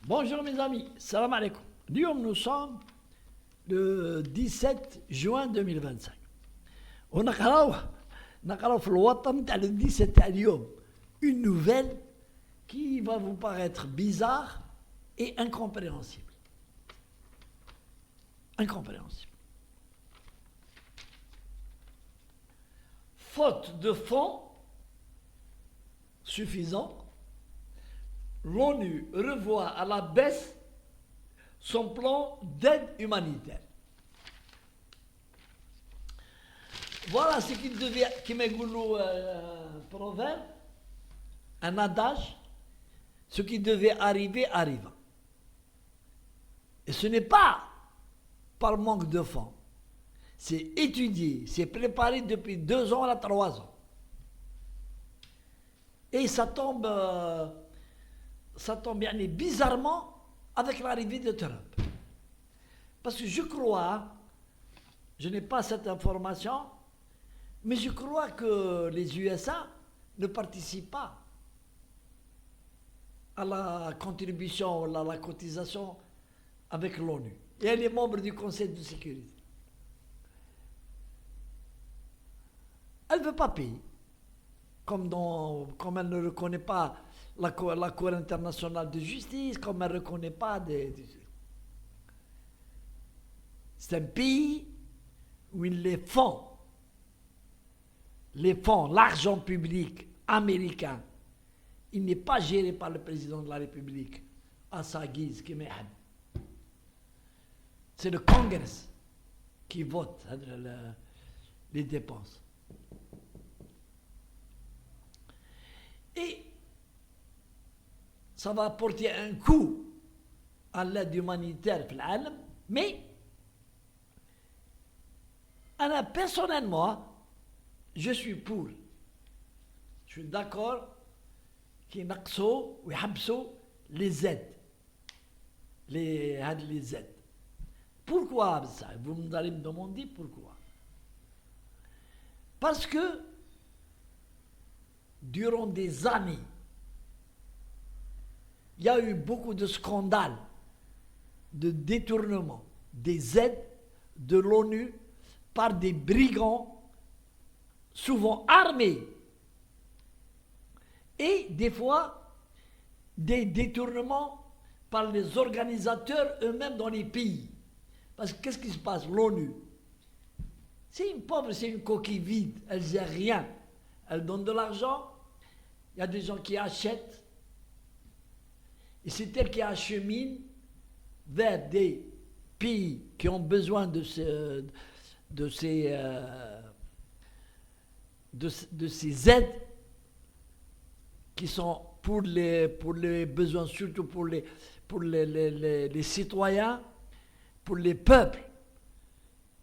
Bonjour mes amis, salam alaikum. Nous sommes le 17 juin 2025. ونقراو في الوطن تاع le 17 تاع اليوم une nouvelle qui va vous paraître bizarre et incompréhensible. Incompréhensible. Faute de fonds suffisants, l'ONU revoit à la baisse son plan d'aide humanitaire. Voilà ce qui devait, qui m'a goulou proverbe, un adage, ce qui devait arriver arriva. Et ce n'est pas par manque de fonds, c'est étudié, c'est préparé depuis 2 ans à 3 ans. Et ça tombe bien bizarrement avec l'arrivée de Trump. Parce que je crois, je n'ai pas cette information, mais je crois que les USA ne participent pas à la contribution, à la cotisation avec l'ONU. Et elle est membre du Conseil de sécurité. Elle ne veut pas payer. Comme elle ne reconnaît pas la Cour internationale de justice, comme elle ne reconnaît pas c'est un pays où les fonds, l'argent public américain, il n'est pas géré par le président de la République à sa guise. C'est le Congrès qui vote les dépenses. Et ça va apporter un coup à l'aide humanitaire dans le monde, mais personnellement, je suis pour. Je suis d'accord qu'ils naqsou ou yhabsou les aides. Les aides. Pourquoi ça? Vous allez me demander pourquoi. Parce que durant des années, il y a eu beaucoup de scandales, de détournement des aides de l'ONU par des brigands, souvent armés, et des fois des détournements par les organisateurs eux-mêmes dans les pays. Parce que qu'est-ce qui se passe? L'ONU, c'est une coquille vide, elle ne gère rien. Elle donne de l'argent, il y a des gens qui achètent, et c'est elle qui achemine vers des pays qui ont besoin de ces aides qui sont pour les besoins, surtout pour les citoyens, pour les peuples.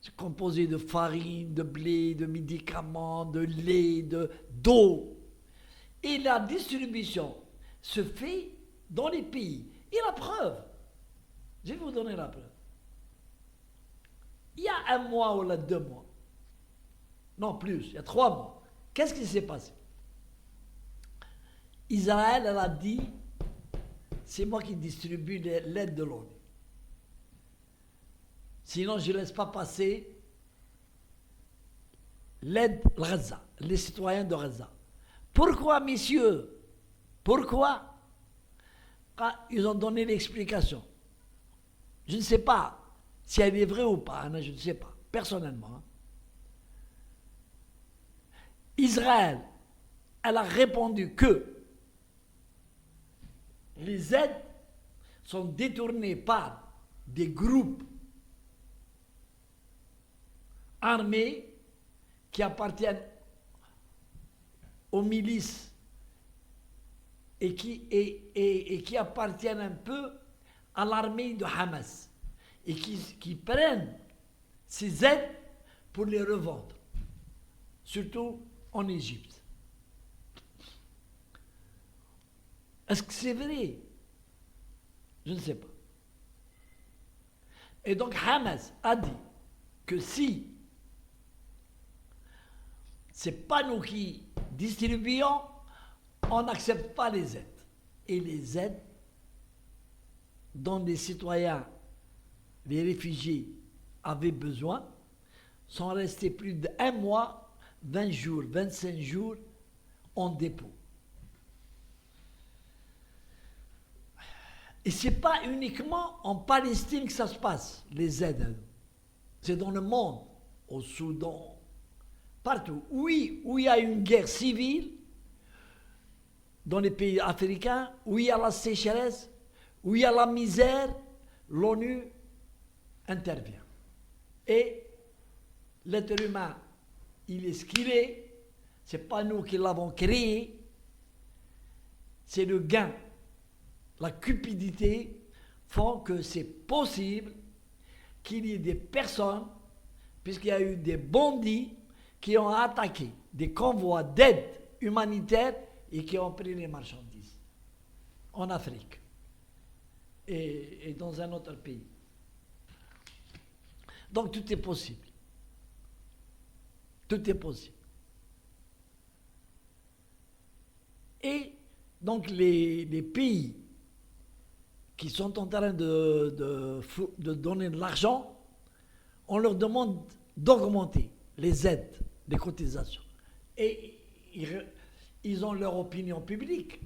C'est composé de farine, de blé, de médicaments, de lait, d'eau. Et la distribution se fait dans les pays. Et la preuve, je vais vous donner la preuve. Il y a 1 mois ou 2 mois, non plus, il y a 3 mois, qu'est-ce qui s'est passé? Israël, elle a dit, c'est moi qui distribue l'aide de l'ONU. Sinon, je ne laisse pas passer l'aide de Gaza, les citoyens de Gaza. Pourquoi, messieurs? Pourquoi? Ils ont donné l'explication. Je ne sais pas si elle est vraie ou pas, hein, je ne sais pas, personnellement. Hein. Israël, elle a répondu que les aides sont détournées par des groupes armés qui appartiennent aux milices et qui appartiennent un peu à l'armée de Hamas et qui prennent ces aides pour les revendre, surtout en Égypte. Est-ce que c'est vrai? Je ne sais pas. Et donc Hamas a dit que si ce n'est pas nous qui distribuons, on n'accepte pas les aides. Et les aides dont les citoyens, les réfugiés avaient besoin, sont restés plus d'un mois, 20 jours, 25 jours en dépôt. Et ce n'est pas uniquement en Palestine que ça se passe, les aides. C'est dans le monde, au Soudan, partout. Oui, où il y a une guerre civile, dans les pays africains, où il y a la sécheresse, où il y a la misère, l'ONU intervient. Et l'être humain, il est ce qu'il est, ce n'est pas nous qui l'avons créé, c'est le gain. La cupidité font que c'est possible qu'il y ait des personnes, puisqu'il y a eu des bandits qui ont attaqué des convois d'aide humanitaire et qui ont pris les marchandises en Afrique et dans un autre pays. Donc tout est possible. Tout est possible. Et donc les pays qui sont en train de donner de l'argent, on leur demande d'augmenter les aides, les cotisations. Et ils ont leur opinion publique,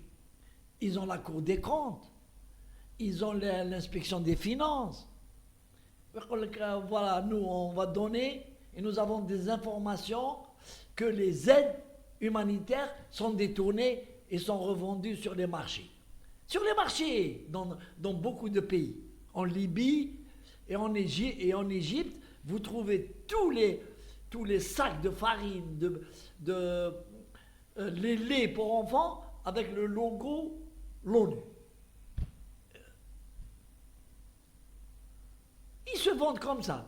ils ont la Cour des comptes, ils ont l'inspection des finances. Voilà, nous, on va donner, et nous avons des informations que les aides humanitaires sont détournées et sont revendues sur les marchés. Sur les marchés, dans beaucoup de pays. En Libye et en Égypte, vous trouvez tous les sacs de farine, les laits pour enfants avec le logo l'ONU. Ils se vendent comme ça.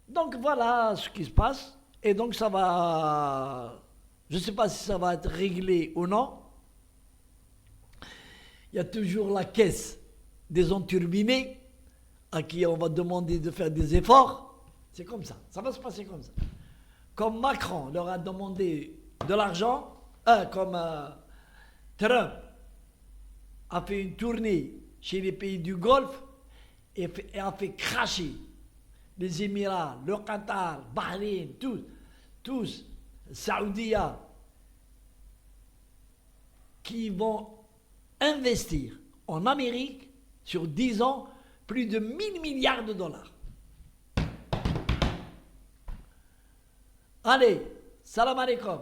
Donc voilà ce qui se passe. Et donc ça va... Je ne sais pas si ça va être réglé ou non. Il y a toujours la caisse des enturbinés à qui on va demander de faire des efforts. C'est comme ça. Ça va se passer comme ça. Comme Macron leur a demandé de l'argent, comme Trump a fait une tournée chez les pays du Golfe et a fait cracher les Émirats, le Qatar, Bahreïn, tous, Saoudia, qui vont investir en Amérique sur 10 ans plus de 1000 milliards de dollars. Allez, salam alaikum.